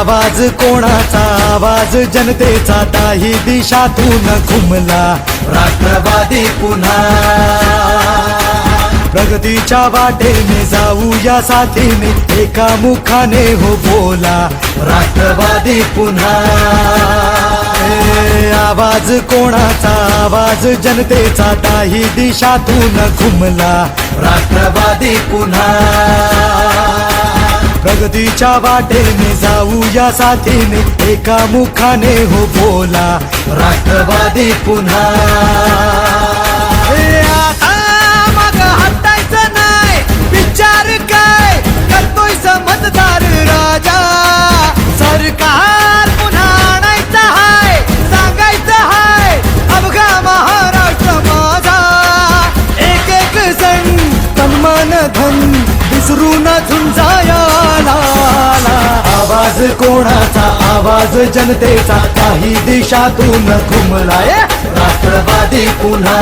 आवाज कोणाचा आवाज जनतेचा दाही दिशातून घुमला राष्ट्रवादी पुन्हा प्रगतीच्या वाटेने जाऊया साथीने एका मुखाने हो बोला राष्ट्रवादी पुन्हा आवाज कोणाचा आवाज जनतेचा दाही दिशातून घुमला राष्ट्रवादी पुन्हा प्रगतीच्या वाटेने जाऊया साथीने एका मुखाने हो बोला राष्ट्रवादी पुन्हा आता मग हटायचं नाही विचार काय करतोय समजदार राजा सरकार पुन्हा आणायचं हाय सांगायचं हाय अवघा महाराष्ट्र माझा एक एक जण तन्मान धन विसरून झुंजाया आवाज कोणाचा आवाज जनतेचा काही दिशातून घुमलाय राष्ट्रवादी पुन्हा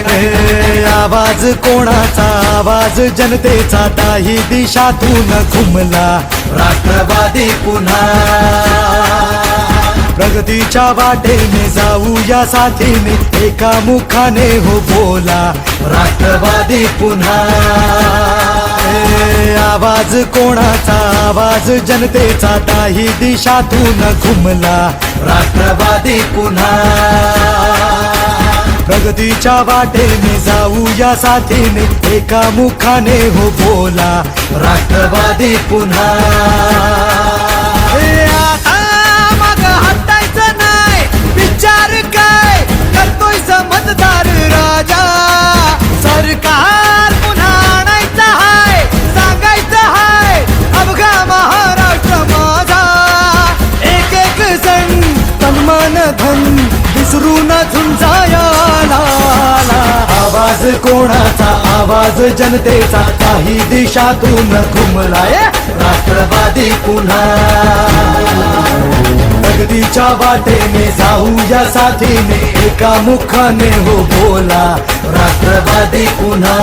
आवाज कोणाचा आवाज जनतेचा दाही दिशातून घुमला राष्ट्रवादी पुन्हा प्रगतीच्या वाटेने जाऊया साथीने एका मुखाने हो बोला राष्ट्रवादी पुन्हा आवाज कोणाचा आवाज जनतेचा दाही दिशातून घुमला राष्ट्रवादी पुन्हा प्रगतीच्या वाटेने जाऊया साथीने एका मुखाने हो बोला राष्ट्रवादी पुन्हा आता मग हटायचं नाही विचार काय करतोय समजदार राजा सरकार पुन्हा आणायचं हाय सांगायचं हाय अवघा महाराष्ट्र माझा एक एक जण तन्मान धन विसरून झुंजाया आवाज कोणाचा आवाज जनतेचा काही दिशातून घुमलाय राष्ट्रवादी पुन्हा प्रगतीच्या वाटेने जाऊया साथीने एका मुखाने हो बोला राष्ट्रवादी पुन्हा